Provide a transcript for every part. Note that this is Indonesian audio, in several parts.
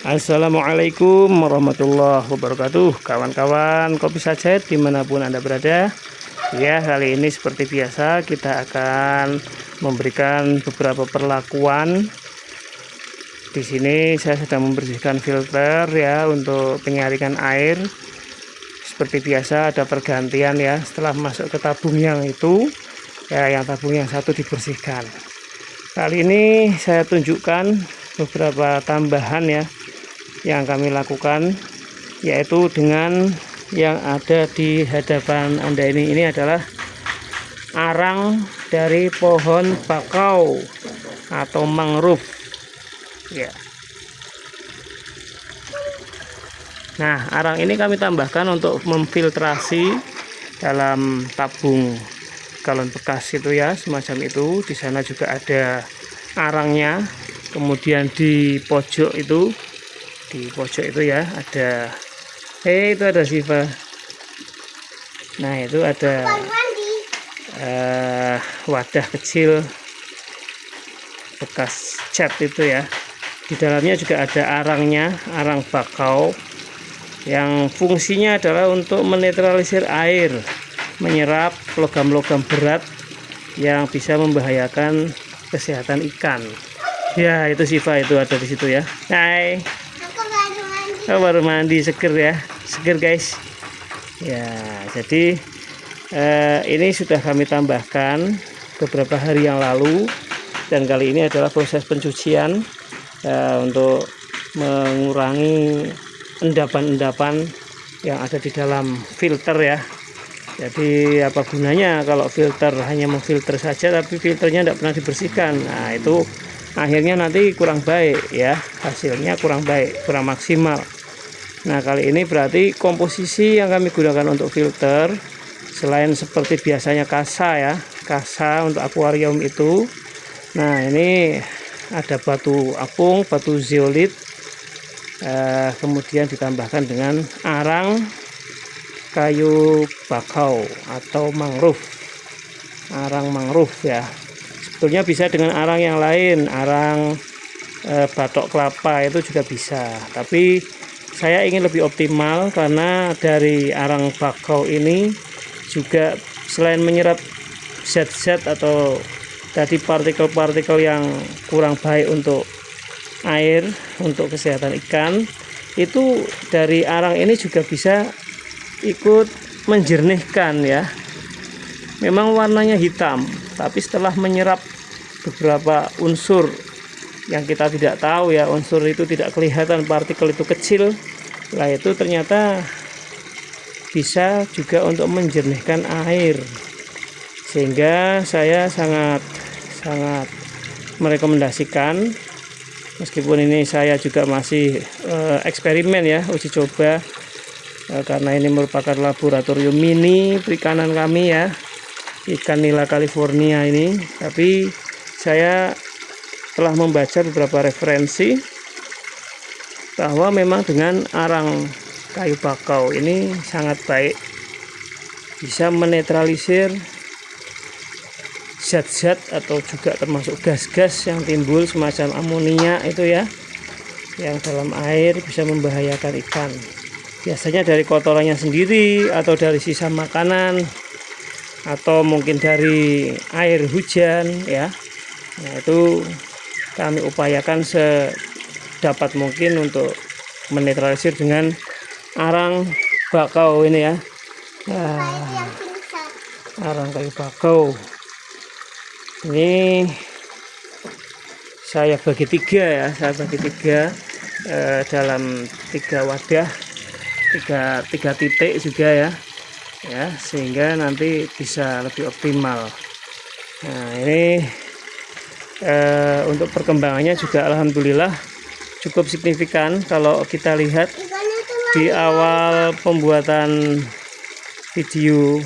Assalamualaikum warahmatullahi wabarakatuh, kawan-kawan kopi sajet dimanapun Anda berada. Ya, kali ini seperti biasa kita akan memberikan beberapa perlakuan. Di sini saya sedang membersihkan filter ya untuk penyaringan air. Seperti biasa ada pergantian ya, setelah masuk ke tabung yang itu ya, yang tabung yang satu dibersihkan. Kali ini saya tunjukkan beberapa tambahan ya yang kami lakukan, yaitu dengan yang ada di hadapan Anda ini adalah arang dari pohon bakau atau mangrove ya. Nah, arang ini kami tambahkan untuk memfiltrasi dalam tabung galon bekas itu ya, semacam itu. Di sana juga ada arangnya. Kemudian di pojok itu ya ada itu ada Siva. Nah, itu ada wadah kecil bekas cat itu ya. Di dalamnya juga ada arangnya, arang bakau yang fungsinya adalah untuk menetralisir air, menyerap logam-logam berat yang bisa membahayakan kesehatan ikan. Ya, itu Siva itu ada di situ ya. Hai. Oh, baru mandi seger ya, seger guys ya. Jadi ini sudah kami tambahkan beberapa hari yang lalu, dan kali ini adalah proses pencucian untuk mengurangi endapan-endapan yang ada di dalam filter ya. Jadi apa gunanya kalau filter hanya memfilter saja tapi filternya tidak pernah dibersihkan. Nah, itu akhirnya nanti kurang baik ya, hasilnya kurang baik, kurang maksimal. Nah, kali ini berarti komposisi yang kami gunakan untuk filter, selain seperti biasanya kasa ya, kasa untuk akuarium itu. Nah, ini ada batu apung, batu zeolit, kemudian ditambahkan dengan arang kayu bakau atau mangrove, arang mangrove ya. Sebetulnya bisa dengan arang yang lain, arang batok kelapa itu juga bisa, tapi saya ingin lebih optimal karena dari arang bakau ini juga selain menyerap zat-zat atau tadi partikel-partikel yang kurang baik untuk air, untuk kesehatan ikan, itu dari arang ini juga bisa ikut menjernihkan ya. Memang warnanya hitam, tapi setelah menyerap beberapa unsur yang kita tidak tahu ya, unsur itu tidak kelihatan, partikel itu kecil, lah itu ternyata bisa juga untuk menjernihkan air. Sehingga saya sangat merekomendasikan, meskipun ini saya juga masih eksperimen ya, uji coba, karena ini merupakan laboratorium mini perikanan kami ya, ikan nila California ini. Tapi saya telah membaca beberapa referensi bahwa memang dengan arang kayu bakau ini sangat baik, bisa menetralisir zat-zat atau juga termasuk gas-gas yang timbul semacam amonia itu ya, yang dalam air bisa membahayakan ikan. Biasanya dari kotorannya sendiri atau dari sisa makanan atau mungkin dari air hujan ya. Nah, itu kami upayakan sedapat mungkin untuk menetralisir dengan arang bakau ini ya. Arang kayu bakau ini saya bagi tiga ya, dalam 3 wadah, tiga titik juga ya, sehingga nanti bisa lebih optimal. Nah, ini untuk perkembangannya juga alhamdulillah cukup signifikan. Kalau kita lihat di awal pembuatan video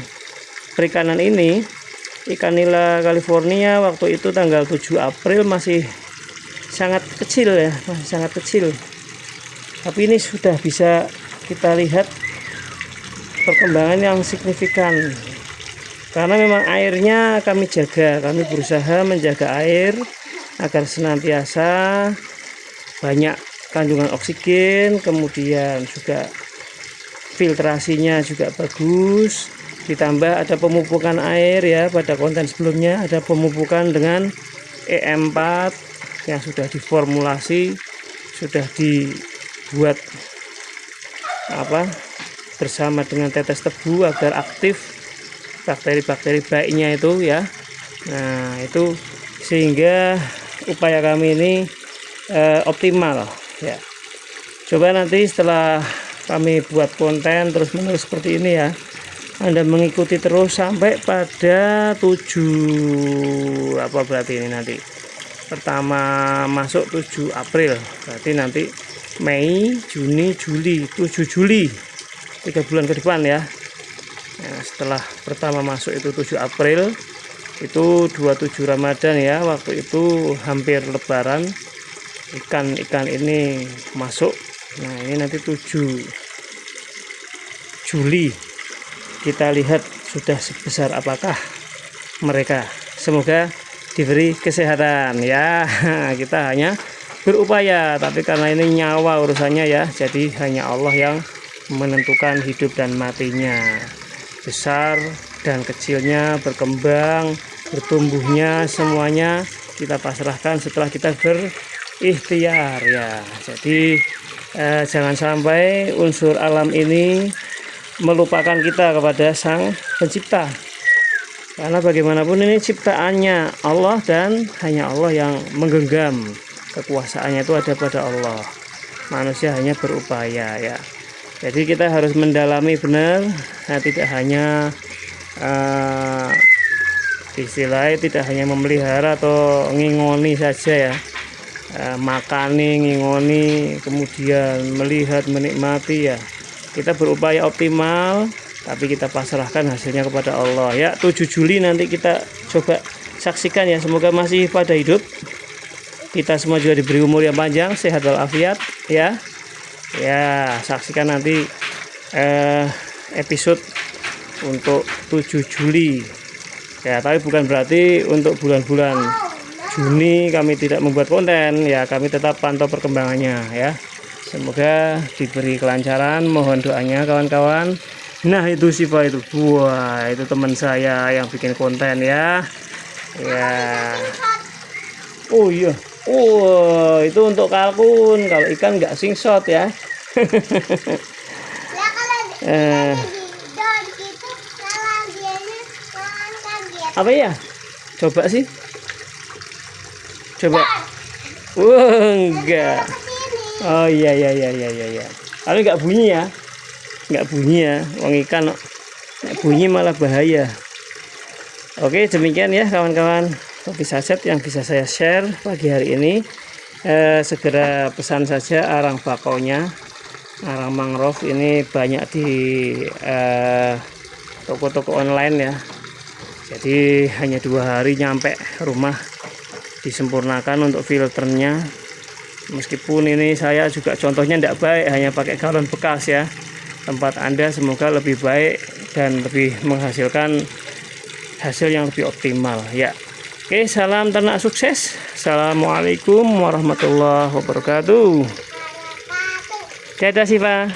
perikanan ini, ikan nila California waktu itu tanggal 7 April masih sangat kecil ya, masih sangat kecil. Tapi ini sudah bisa kita lihat perkembangan yang signifikan. Karena memang airnya kami jaga, kami berusaha menjaga air agar senantiasa banyak kandungan oksigen, kemudian juga filtrasinya juga bagus, ditambah ada pemupukan air ya. Pada konten sebelumnya ada pemupukan dengan EM4 yang sudah diformulasi, sudah dibuat bersama dengan tetes tebu agar aktif bakteri-bakteri baiknya itu ya. Nah itu sehingga upaya kami ini optimal ya. Coba nanti setelah kami buat konten terus menerus seperti ini ya, Anda mengikuti terus sampai pada 7 berarti ini nanti pertama masuk 7 April, berarti nanti Mei, Juni, Juli, 7 Juli, 3 bulan ke depan ya. Nah, setelah pertama masuk itu 7 April, itu 27 Ramadan ya, waktu itu hampir Lebaran, ikan ini masuk. Nah ini nanti 7 Juli kita lihat sudah sebesar apakah mereka. Semoga diberi kesehatan ya. Kita hanya berupaya, tapi karena ini nyawa urusannya ya, jadi hanya Allah yang menentukan hidup dan matinya, besar dan kecilnya, berkembang, bertumbuhnya, semuanya kita pasrahkan setelah kita berikhtiar ya. Jadi jangan sampai unsur alam ini melupakan kita kepada Sang Pencipta, karena bagaimanapun ini ciptaannya Allah dan hanya Allah yang menggenggam, kekuasaannya itu ada pada Allah, manusia hanya berupaya ya. Jadi kita harus mendalami benar, tidak hanya istilahnya tidak hanya memelihara atau ngingoni saja ya, makani, ngingoni, kemudian melihat, menikmati ya. Kita berupaya optimal, tapi kita pasrahkan hasilnya kepada Allah ya. 7 Juli nanti kita coba saksikan ya, semoga masih pada hidup, kita semua juga diberi umur yang panjang, sehat walafiat ya. Ya, saksikan nanti episode untuk 7 Juli ya, tapi bukan berarti untuk bulan-bulan Juni kami tidak membuat konten ya, kami tetap pantau perkembangannya ya. Semoga diberi kelancaran, mohon doanya kawan-kawan. Nah itu Siva itu, wah itu teman saya yang bikin konten ya. Ya. Oh iya, oh itu untuk kalkun, kalau ikan nggak singshot ya. Apa ya? Coba sih. Coba. Wah, enggak. Oh iya. Kalau nggak bunyi ya. Nggak bunyi ya. Wong ikan bunyi malah bahaya. Oke, demikian ya kawan-kawan. Hobi saset yang bisa saya share pagi hari ini. Segera pesan saja arang bakaunya. Arang mangrove ini banyak di toko-toko online ya. Jadi hanya 2 hari nyampe rumah, disempurnakan untuk filternya. Meskipun ini saya juga contohnya tidak baik, hanya pakai galon bekas ya. Tempat Anda semoga lebih baik dan lebih menghasilkan hasil yang lebih optimal ya. Oke, salam ternak sukses. Assalamualaikum warahmatullahi wabarakatuh. Dadah Siva.